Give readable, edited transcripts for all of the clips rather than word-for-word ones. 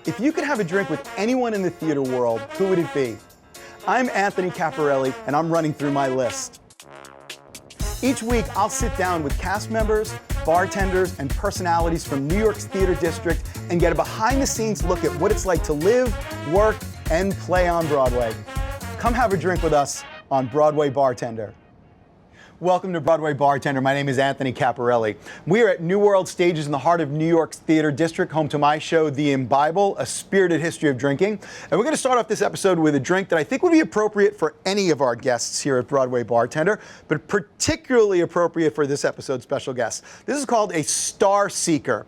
If you could have a drink with anyone in the theater world, who would it be? I'm Anthony Caporale, and I'm running through my list. Each week, I'll sit down with cast members, bartenders, and personalities from New York's theater district and get a behind-the-scenes look at what it's like to live, work, and play on Broadway. Come have a drink with us on Broadway Bartender. Welcome to Broadway Bartender. My name is Anthony Caporale. We are at New World Stages in the heart of New York's theater district, home to my show, The Imbible, A Spirited History of Drinking. And we're going to start off this episode with a drink that I think would be appropriate for any of our guests here at Broadway Bartender, but particularly appropriate for this episode's special guest. This is called a Star Seeker.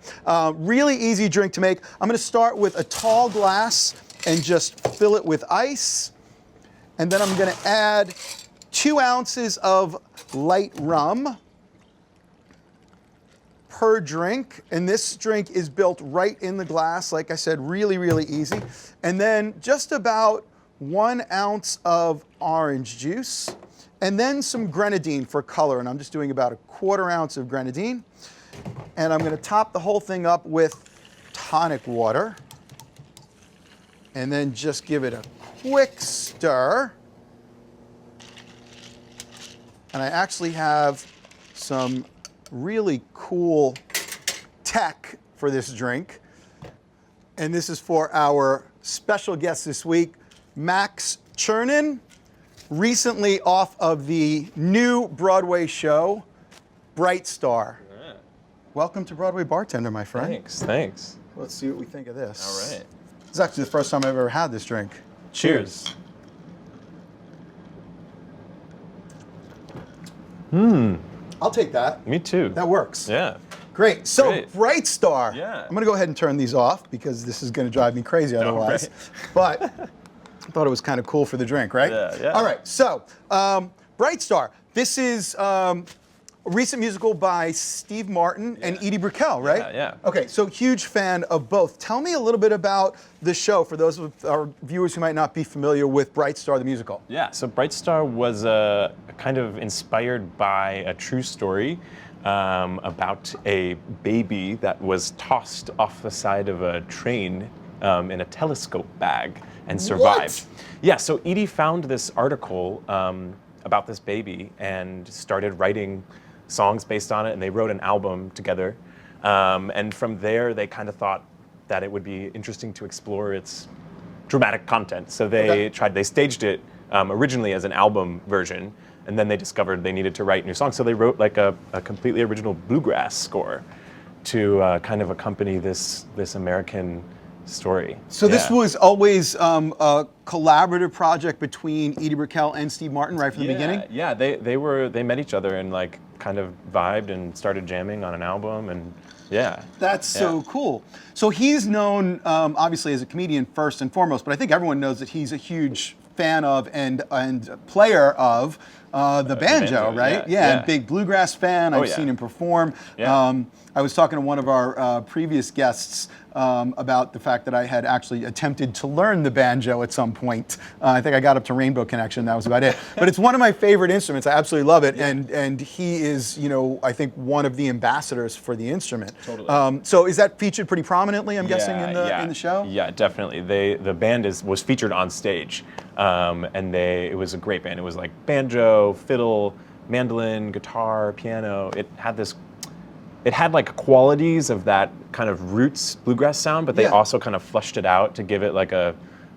Really easy drink to make. I'm going to start with a tall glass and just fill it with ice. And then I'm going to add 2 ounces of light rum per drink. And this drink is built right in the glass. Like I said, really, really easy. And then just about 1 ounce of orange juice. And then some grenadine for color. And I'm just doing about 1/4 ounce of grenadine. And I'm going to top the whole thing up with tonic water. And then just give it a quick stir. And I actually have some really cool tech for this drink. And this is for our special guest this week, Max Chernin, recently off of the new Broadway show, Bright Star. Yeah. Welcome to Broadway Bartender, my friend. Thanks. Let's see what we think of this. All right. This is actually the first time I've ever had this drink. Cheers. I'll take that. Me too. That works. Yeah. Great. So, Great. Bright Star. Yeah. I'm going to go ahead and turn these off because this is going to drive me crazy otherwise. right. But I thought it was kind of cool for the drink, right? Yeah. All right. So, Bright Star. This is a recent musical by Steve Martin and Edie Brickell, right? Yeah. Okay. So, huge fan of both. Tell me a little bit about the show for those of our viewers who might not be familiar with Bright Star, the musical. Yeah. So Bright Star was kind of inspired by a true story about a baby that was tossed off the side of a train in a telescope bag and survived. What? Yeah. So Edie found this article about this baby and started writing songs based on it, and they wrote an album together. And from there, they kind of thought that it would be interesting to explore its dramatic content. So they staged it originally as an album version, and then they discovered they needed to write new songs. So they wrote like a completely original bluegrass score to kind of accompany this American story. So this was always a collaborative project between Edie Brickell and Steve Martin right from the beginning? Yeah, they met each other and like kind of vibed and started jamming on an album, and That's so cool. So he's known obviously as a comedian first and foremost, but I think everyone knows that he's a huge fan of and player of the banjo, right? Yeah. And big bluegrass fan. I've seen him perform. Yeah. I was talking to one of our previous guests about the fact that I had actually attempted to learn the banjo at some point. I think I got up to Rainbow Connection, that was about it. But it's one of my favorite instruments. I absolutely love it. And he is, I think one of the ambassadors for the instrument. Totally. So is that featured pretty prominently, I'm guessing, in the show? Yeah, definitely. The band was featured on stage, and it was a great band. It was like banjo, fiddle, mandolin, guitar, piano. It had like qualities of that kind of roots bluegrass sound, but they also kind of flushed it out to give it like a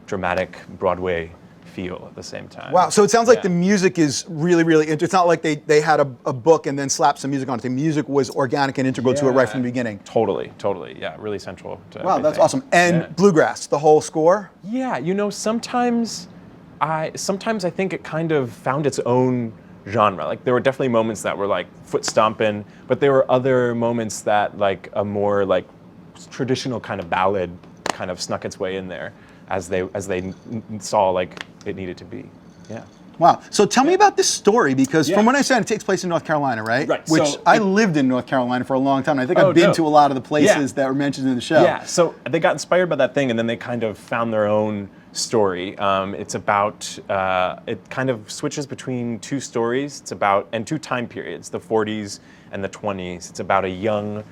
dramatic Broadway feel at the same time. Wow, so it sounds like the music is really, really, it's not like they had a book and then slapped some music on it. The music was organic and integral to it right from the beginning. Totally, yeah, really central to Wow, everything. that's awesome. And bluegrass, the whole score? Yeah, sometimes I think it kind of found its own genre. Like there were definitely moments that were like foot stomping, but there were other moments that like a more like traditional kind of ballad kind of snuck its way in there as they saw like it needed to be. Yeah. Wow. So tell me about this story, because from what I said, it takes place in North Carolina, right? Right. Which So I lived in North Carolina for a long time. I think I've been to a lot of the places that were mentioned in the show. Yeah. So they got inspired by that thing, and then they kind of found their own story. It's about, it kind of switches between two stories. It's about, and two time periods, the 40s and the 20s. It's about a young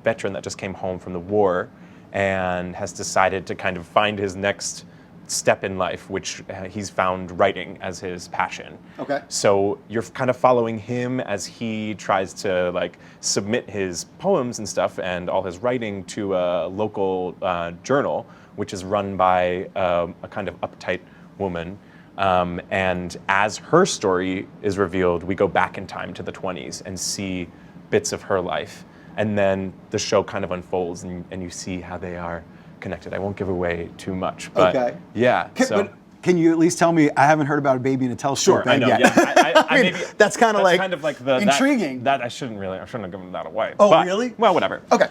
veteran that just came home from the war, and has decided to kind of find his next step in life, which he's found writing as his passion. Okay. So you're kind of following him as he tries to like submit his poems and stuff and all his writing to a local journal, which is run by a kind of uptight woman. And as her story is revealed, we go back in time to the 20s and see bits of her life. And then the show kind of unfolds and you see how they are connected. I won't give away too much, but yeah. But can you at least tell me? I haven't heard about a baby in a telescope Sure, I know. yet. Yeah, I mean, that's kind of like the intriguing. That I shouldn't have given that away. Oh, but, really? Well, whatever. Okay.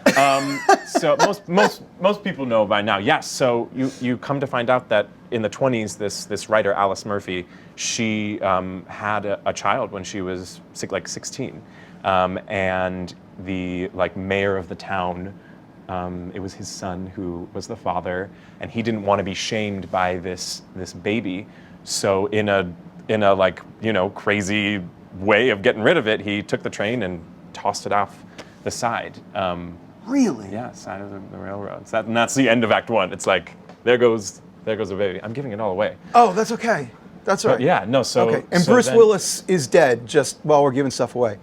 So most people know by now. Yes. So you come to find out that in the 20s, this writer Alice Murphy, she had a child when she was 16, and the mayor of the town. It was his son who was the father, and he didn't want to be shamed by this baby. So in a crazy way of getting rid of it, he took the train and tossed it off the side. Really? Yeah, side of the railroad. And that's the end of Act 1. It's like there goes the baby. I'm giving it all away. Oh, that's okay. That's all right. But yeah, no. So okay. And so Bruce then, Willis is dead just while we're giving stuff away.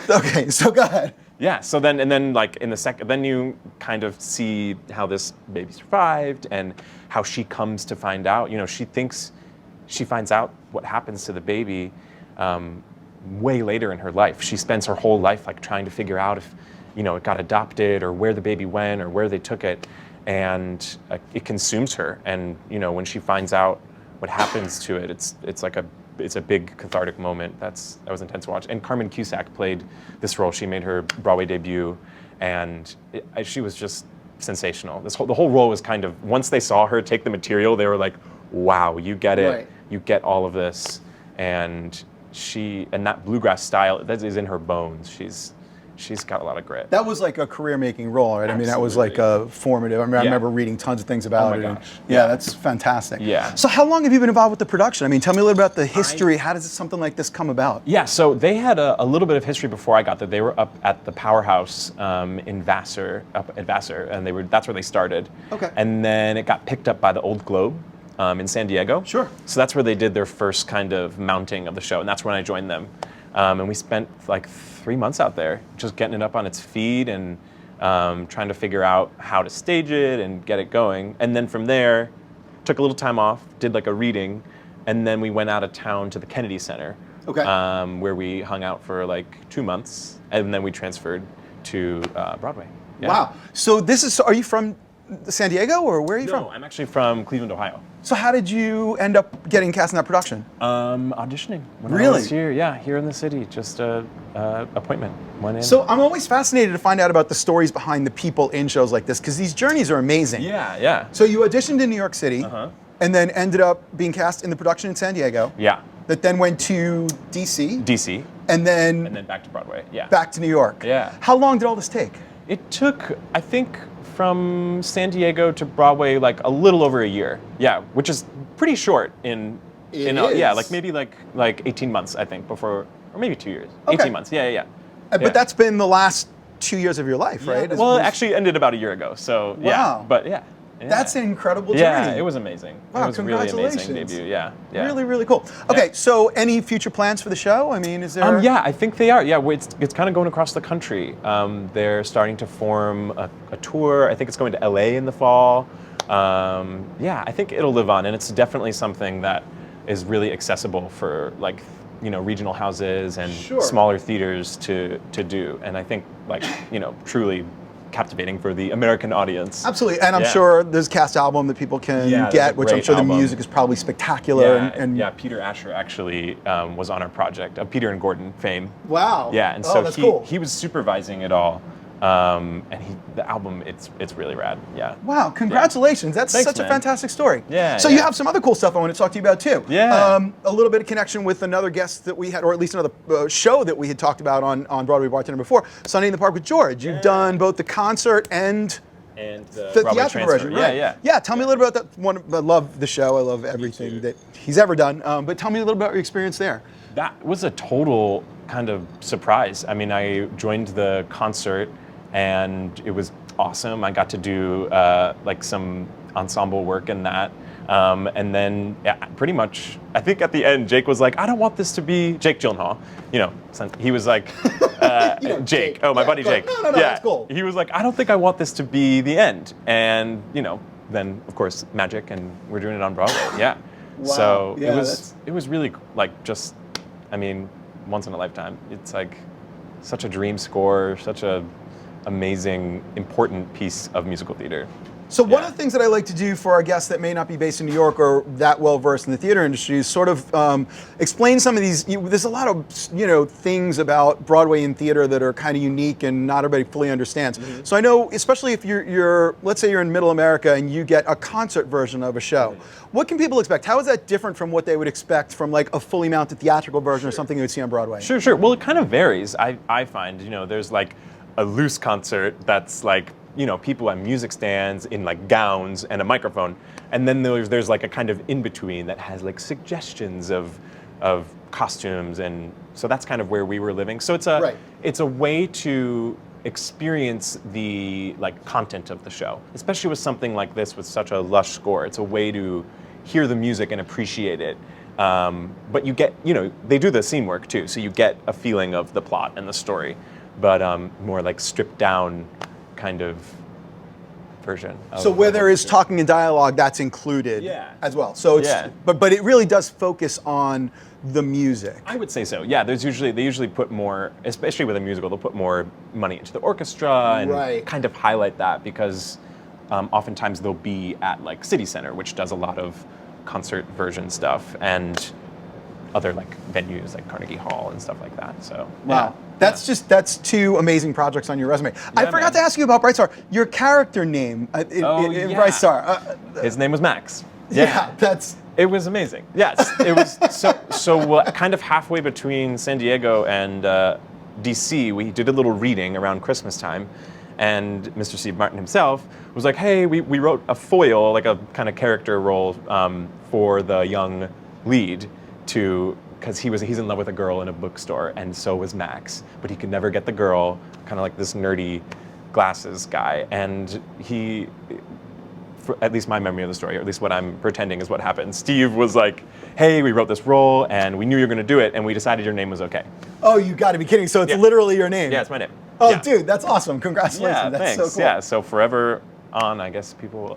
Okay, so go ahead. Yeah. So then like in the second, then you kind of see how this baby survived and how she comes to find out. She finds out what happens to the baby way later in her life. She spends her whole life like trying to figure out if it got adopted or where the baby went or where they took it, and it consumes her. And when she finds out what happens to it, it's a big cathartic moment. That was intense to watch. And Carmen Cusack played this role. She made her Broadway debut, and she was just sensational. The whole role was kind of, once they saw her take the material, they were like, "Wow, you get it. Right. You get all of this." And that bluegrass style that is in her bones. She's got a lot of grit. That was like a career-making role, right? I mean, that was like a formative. I mean, I remember reading tons of things about it. Oh my and gosh. yeah, that's fantastic. Yeah. So how long have you been involved with the production? I mean, tell me a little about the history. How does something like this come about? Yeah, so they had a little bit of history before I got there. They were up at the Powerhouse in Vassar, and that's where they started. Okay. And then it got picked up by the Old Globe in San Diego. Sure. So that's where they did their first kind of mounting of the show, and that's when I joined them. And we spent like 3 months out there just getting it up on its feet and trying to figure out how to stage it and get it going. And then from there, took a little time off, did like a reading, and then we went out of town to the Kennedy Center, Okay. Where we hung out for like 2 months, and then we transferred to Broadway. Yeah. Wow. So are you from San Diego, or where are you No, from? I'm actually from Cleveland, Ohio. So how did you end up getting cast in that production? Auditioning when I Really? was here. Yeah, here in the city. Just a appointment. Went in. So I'm always fascinated to find out about the stories behind the people in shows like this, because these journeys are amazing. yeah. So you auditioned in New York City, Uh-huh. and then ended up being cast in the production in San Diego. Yeah. That then went to DC, DC, and then and then back to Broadway. Yeah. back to New York. Yeah. How long did all this take? It took, I think, from San Diego to Broadway like a little over a year. Yeah, which is pretty short It yeah, is. like maybe like 18 months I think before, or maybe 2 years. Okay. 18 months. Yeah. But that's been the last 2 years of your life, right? Well, it actually ended about a year ago. So Wow. yeah, but yeah. That's an incredible journey. Yeah, it was amazing. Wow, it was a really amazing congratulations. debut. Yeah. Really, really cool. Okay, so any future plans for the show? I mean, is there? Yeah, I think they are. Yeah, it's kind of going across the country. They're starting to form a tour. I think it's going to LA in the fall. Yeah, I think it'll live on, and it's definitely something that is really accessible for like regional houses and Sure. smaller theaters to do. And I think truly captivating for the American audience. Absolutely, and I'm Yeah. sure there's a cast album that people can Yeah, there's get, a which I'm great sure album. the music is probably spectacular. Yeah, Peter Asher actually was on our project of Peter and Gordon fame. Wow. Yeah, and Oh, so that's cool. he was supervising it all, and the album it's really rad. Yeah. Wow, congratulations. That's Thanks, such a man. fantastic story. Yeah, So you yeah. have some other cool stuff I want to talk to you about too. Yeah. A little bit of connection with another guest that we had, or at least another show that we had talked about on Broadway Bartender before, Sunday in the Park with George. You've done both the concert and And the Broadway theatrical transfer. version, right? Yeah. Yeah, tell me a little bit about that one. I love the show. I love everything that he's ever done. But tell me a little about your experience there. That was a total kind of surprise. I mean, I joined the concert, and it was awesome. I got to do like some ensemble work in that. And then pretty much, I think at the end, Jake was like, I don't want this to be Jake Gyllenhaal. You know, he was like, Jake. Oh, my buddy Jake. No, that's cool. He was like, I don't think I want this to be the end. And, you know, then of course magic, and we're doing it on Broadway. Yeah. Wow. So Yeah, it was really like just, I mean, once in a lifetime. It's like such a dream score, such a amazing, important piece of musical theater. So one of the things that I like to do for our guests that may not be based in New York or that well versed in the theater industry is sort of explain some of these. There's a lot of things about Broadway and theater that are kind of unique and not everybody fully understands. Mm-hmm. So I know, especially if you're let's say you're in Middle America and you get a concert version of a show, what can people expect? How is that different from what they would expect from like a fully mounted theatrical version or something you would see on Broadway? Sure. Well, it kind of varies. I find there's like a loose concert that's like, people at music stands in like gowns and a microphone, and then there's like a kind of in between that has like suggestions of costumes, and so that's kind of where we were living. So it's a way to experience the like content of the show, especially with something like this with such a lush score. It's a way to hear the music and appreciate it. But you get, they do the scene work too, so you get a feeling of the plot and the story, but more like stripped down kind of version. So where there is talking and dialogue, that's included as well. So it's, but it really does focus on the music. I would say so. Yeah, they usually put more, especially with a musical, they'll put more money into the orchestra and kind of highlight that, because oftentimes they'll be at like City Center, which does a lot of concert version stuff, and other like venues like Carnegie Hall and stuff like that. So wow. That's two amazing projects on your resume. I forgot to ask you about Bright Star. Your character name in Bright Star. His name was Max. It was amazing. Yes, it was so kind of halfway between San Diego and DC. We did a little reading around Christmas time, and Mr. Steve Martin himself was like, "Hey, we wrote a foil, like a kind of character role for the young lead because he's in love with a girl in a bookstore, and so was Max, but he could never get the girl, kind of like this nerdy glasses guy, and he, for at least my memory of the story, or at least what I'm pretending is what happened, Steve was like, hey, we wrote this role, and we knew you were going to do it, and we decided your name was okay. Oh, you got to be kidding. So it's literally your name? Yeah, it's my name. Oh, dude, that's awesome. Congratulations. Yeah, that's thanks. so cool. Yeah, so forever on, I guess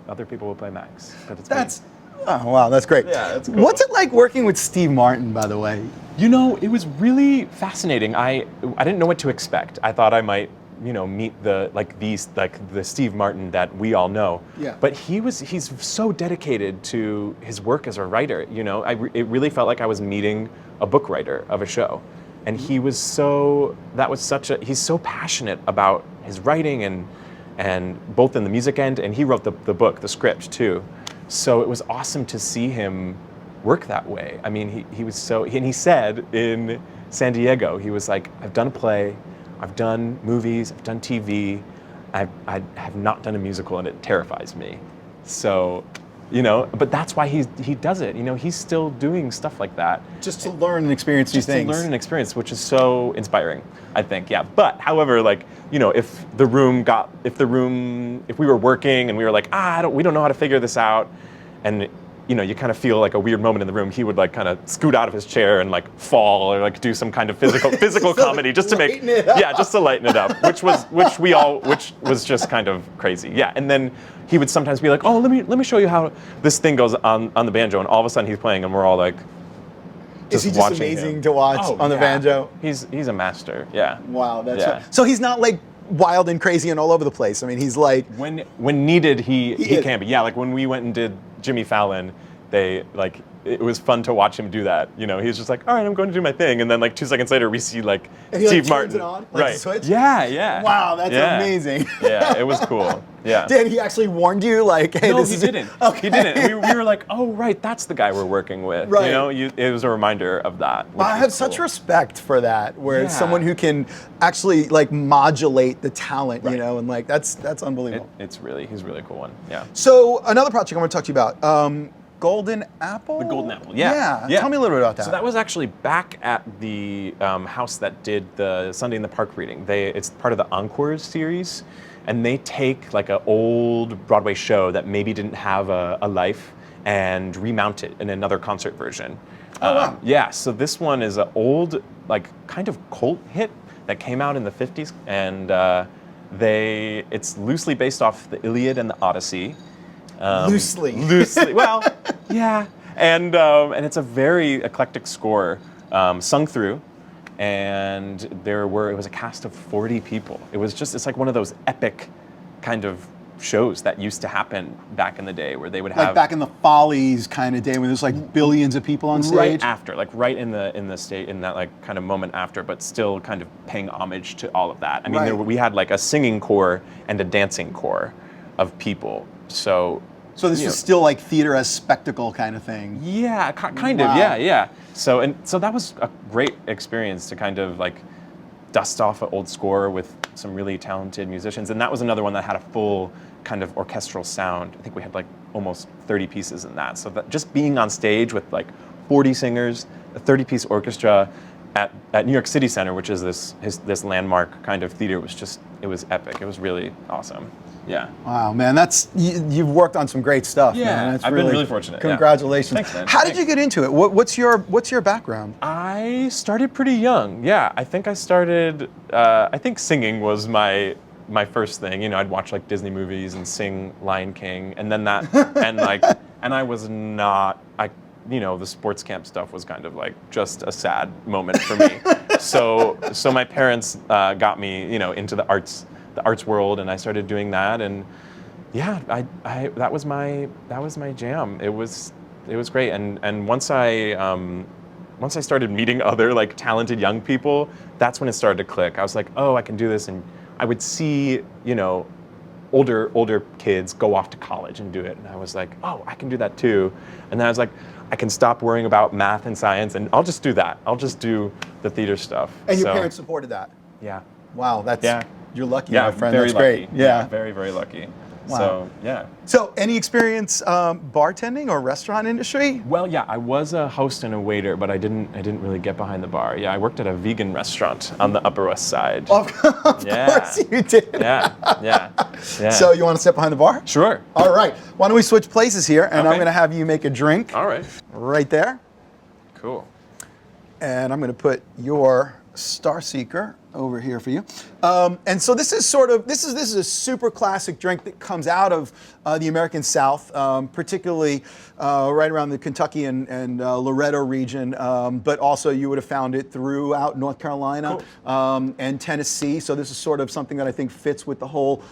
other people will play Max, but it's me. Oh, wow, that's great. Yeah, that's cool. What's it like working with Steve Martin, by the way? It was really fascinating. I didn't know what to expect. I thought I might, meet the Steve Martin that we all know. Yeah. But he's so dedicated to his work as a writer. It really felt like I was meeting a book writer of a show. And he's so passionate about his writing and both in the music end, and he wrote the book, the script too. So it was awesome to see him work that way. I mean, he was and he said in San Diego, he was like, I've done a play, I've done movies, I've done TV, I have not done a musical, and it terrifies me. So, but that's why he does it. He's still doing stuff like that. Just to learn and experience these things. Just to learn and experience, which is so inspiring, I think, yeah. But, however, like, if we were working and we were like, we don't know how to figure this out, and you kind of feel like a weird moment in the room, he would like kind of scoot out of his chair and like fall or like do some kind of physical comedy just to lighten it up, which was just kind of crazy. Yeah, and then he would sometimes be like, oh, let me show you how this thing goes on the banjo, and all of a sudden he's playing and we're all like, is he just amazing to watch on the banjo? He's a master. Yeah. Wow, that's right. So he's not like wild and crazy and all over the place. I mean, he's like, when needed, he can be. Yeah, like when we went and did Jimmy Fallon, it was fun to watch him do that. He was just like, all right, I'm going to do my thing, and then like 2 seconds later, we see like Steve Martin. Turns it on, like the switch? Yeah. Wow, that's amazing. Yeah, it was cool. Yeah. Did he actually warn you, like, hey, no, he didn't. Okay. He didn't. We were like, oh, right, that's the guy we're working with. Right. It was a reminder of that. I have such respect for that, where it's someone who can actually like modulate the talent, and like that's unbelievable. He's a really cool one. Yeah. So another project I want to talk to you about. Golden Apple? The Golden Apple, yeah. Tell me a little bit about that. So that was actually back at the house that did the Sunday in the Park reading. It's part of the Encores series, and they take like an old Broadway show that maybe didn't have a life and remount it in another concert version. Oh, wow. Yeah, so this one is an old, like, kind of cult hit that came out in the 50s, and it's loosely based off the Iliad and the Odyssey. Loosely. Loosely, well, yeah. And it's a very eclectic score, sung through, and it was a cast of 40 people. It's like one of those epic kind of shows that used to happen back in the day, where they would have, like back in the Follies kind of day when there's like billions of people on stage. Right after, like right in the state, in that like kind of moment after, but still kind of paying homage to all of that. I mean, we had like a singing corps and a dancing corps of people. So this was still like theater as spectacle kind of thing. Yeah, kind of. Yeah. So that was a great experience to kind of like dust off an old score with some really talented musicians, and that was another one that had a full kind of orchestral sound. I think we had like almost 30 pieces in that. So that just being on stage with like 40 singers, a 30-piece orchestra at New York City Center, which is this landmark kind of theater, it was epic. It was really awesome. Yeah. Wow, man, you've worked on some great stuff. Yeah, man. I've been really fortunate. Congratulations. Yeah. Thanks, man. How did you get into it? What's your background? I started pretty young. Yeah, I think I started. I think singing was my first thing. You know, I'd watch like Disney movies and sing Lion King, and then that, and I was not. The sports camp stuff was kind of like just a sad moment for me. So my parents got me, into the arts world, and I started doing that, and yeah, that was my jam. It was great, and once I started meeting other like talented young people, that's when it started to click. I was like, oh, I can do this, and I would see older kids go off to college and do it, and I was like, oh, I can do that too. And then I was like, I can stop worrying about math and science, and I'll just do that. I'll just do the theater stuff. And your parents supported that? Yeah. Wow, you're lucky, yeah, my friend. Very That's lucky. Great. Yeah, very, very lucky. Wow. So, yeah. So, any experience bartending or restaurant industry? Well, yeah, I was a host and a waiter, but I didn't really get behind the bar. Yeah, I worked at a vegan restaurant on the Upper West Side. Of course you did. Yeah. So, you want to step behind the bar? Sure. All right. Why don't we switch places here, and I'm going to have you make a drink. All right. Right there. Cool. And I'm going to put your Star Seeker over here for you. And so this is a super classic drink that comes out of the American South, particularly right around the Kentucky and Loretto region, but also you would have found it throughout North Carolina and Tennessee. So this is sort of something that I think fits with the whole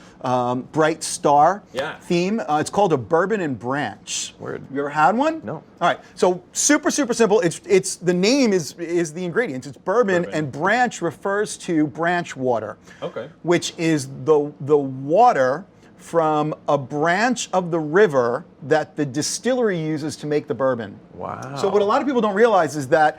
bright star theme. It's called a bourbon and branch. Word. You ever had one? No. All right. So super simple. It's the name is the ingredients. It's bourbon, and branch refers to branch water. Okay. Which is the water from a branch of the river that the distillery uses to make the bourbon. Wow. So what a lot of people don't realize is that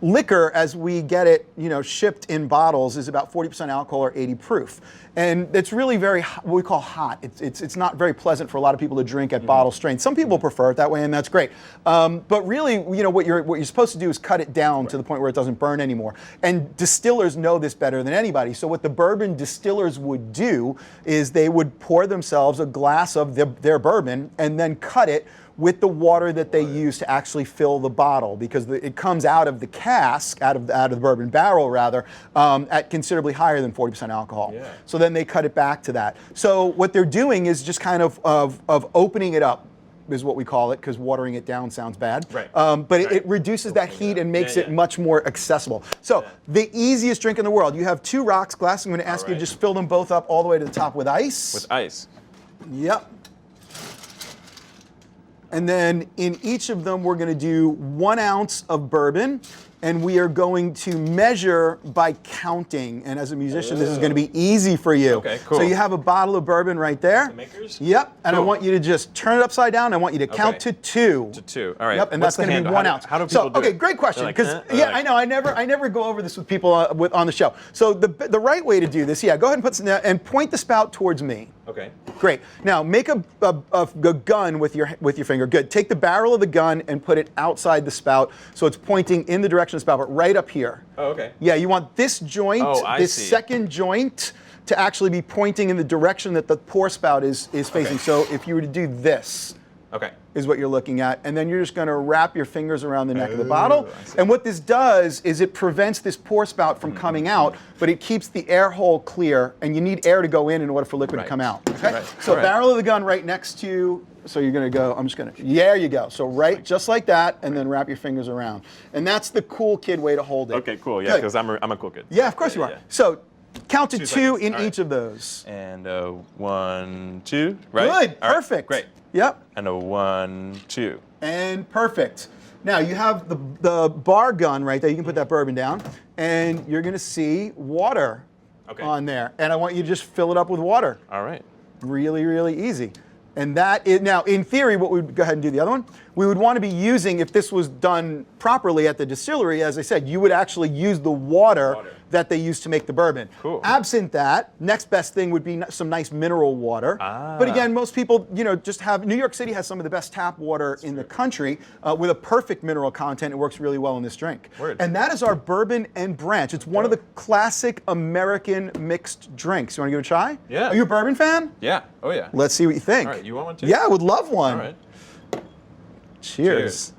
liquor, as we get it, shipped in bottles, is about 40% alcohol or 80 proof. And it's really very, what we call hot. It's not very pleasant for a lot of people to drink at bottle strength. Some people prefer it that way, and that's great. But really, what you're supposed to do is cut it down to the point where it doesn't burn anymore. And distillers know this better than anybody. So what the bourbon distillers would do is they would pour themselves a glass of their bourbon and then cut it with the water that they use to actually fill the bottle, because it comes out of the cask, out of the bourbon barrel rather, at considerably higher than 40% alcohol. Yeah. So then they cut it back to that. So what they're doing is just kind of opening it up, is what we call it, because watering it down sounds bad. Right. But it reduces that heat and makes it much more accessible. So the easiest drink in the world. You have 2 rocks glasses. I'm going to ask you to just fill them both up all the way to the top with ice. With ice. Yep. And then in each of them, we're going to do 1 ounce of bourbon, and we are going to measure by counting. And as a musician, this is going to be easy for you. Okay, cool. So you have a bottle of bourbon right there. The makers? Yep. And Cool. I want you to just turn it upside down. I want you to count to 2. To 2. All right. Yep. And What's that's going to be the 1 handle? ounce. How do people do okay, it? great question. They're like, Because I know I never go over this with people on the show. So the right way to do this, go ahead and put some, and point the spout towards me. Okay. Great. Now make a gun with your finger. Good. Take the barrel of the gun and put it outside the spout, so it's pointing in the direction of the spout, but right up here. Oh, okay. Yeah, you want this joint, this second joint, to actually be pointing in the direction that the pour spout is facing. Okay. So if you were to do this, okay, is what you're looking at, and then you're just going to wrap your fingers around the neck of the bottle. And what this does is it prevents this pour spout from coming out, but it keeps the air hole clear, and you need air to go in order for liquid to come out. Okay? Right. So barrel of the gun right next to you. So you're going to go, I'm just going to, there you go. So just like that, and then wrap your fingers around. And that's the cool kid way to hold it. Okay, cool. Yeah, because I'm a cool kid. Yeah, of course you are. So count to 2 seconds. in each of those. And 1, 2, right? Good, perfect. Great. Yep. And 1, 2. And perfect. Now you have the bar gun right there. You can put that bourbon down, and you're going to see water on there. And I want you to just fill it up with water. All right. Really, really easy. And that is, now in theory, what we'd go ahead and do the other one, we would want to be using, if this was done properly at the distillery, as I said, you would actually use the water that they use to make the bourbon. Cool. Absent that, next best thing would be some nice mineral water. But again, most people, just have, New York City has some of the best tap water in the country with a perfect mineral content. It works really well in this drink. Word. And that is our bourbon and branch. It's one of the classic American mixed drinks. You want to give it a try? Yeah. Are you a bourbon fan? Yeah. Oh, yeah. Let's see what you think. All right. You want one too? Yeah, I would love one. All right. Cheers.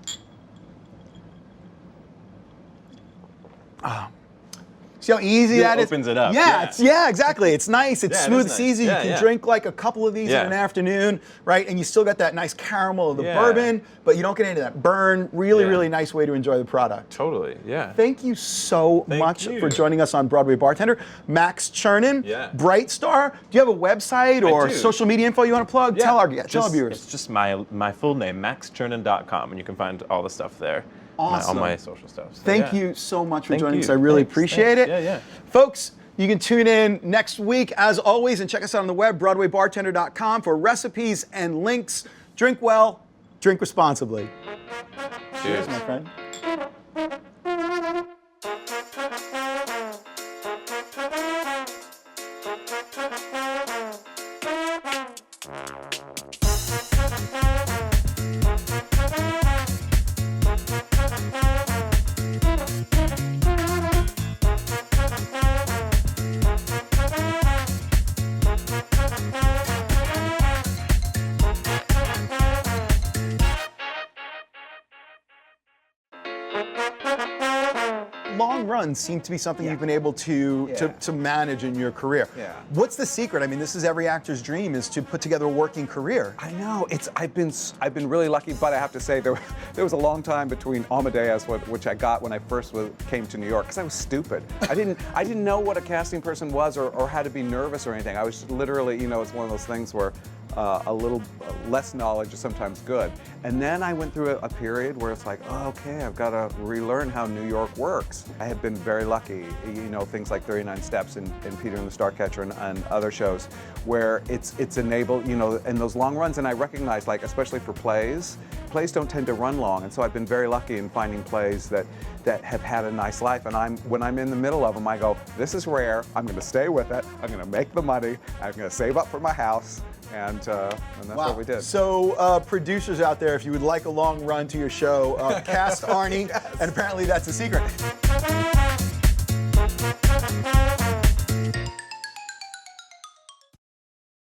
See how easy that is? Opens it up. Yeah, exactly. It's nice. It's Yeah, it smooth. is It's nice. easy. Yeah, You can drink like a couple of these in an afternoon, right? And you still got that nice caramel of the bourbon, but you don't get into that burn. Really, really nice way to enjoy the product. Totally. Yeah. Thank you so much for joining us on Broadway Bartender. Max Chernin, Bright Star. Do you have a website or social media info you want to plug? Tell our viewers. It's just my full name, maxchernin.com, and you can find all the stuff there. Awesome. All my social stuff. So, Thank you so much for joining us. I really appreciate it. Yeah. Folks, you can tune in next week, as always, and check us out on the web, BroadwayBartender.com, for recipes and links. Drink well, drink responsibly. Cheers, my friend. Long runs seem to be something you've been able to manage in your career. Yeah. What's the secret? I mean, this is every actor's dream, is to put together a working career. I know. I've been really lucky, but I have to say there was a long time between Amadeus, which I got when I first came to New York, because I was stupid. I didn't know what a casting person was or how to be nervous or anything. I was literally, it's one of those things where a little less knowledge is sometimes good. And then I went through a period where it's like, oh, okay, I've got to relearn how New York works. I had been very lucky, things like 39 Steps and Peter and the Starcatcher and other shows, where it's enabled, in those long runs. And I recognize, like, especially for plays don't tend to run long. And so I've been very lucky in finding plays that have had a nice life. And when I'm in the middle of them, I go, this is rare. I'm going to stay with it. I'm going to make the money. I'm going to save up for my house. And that's what we did. So producers out there, if you would like a long run to your show, cast Arnie, and apparently that's the secret.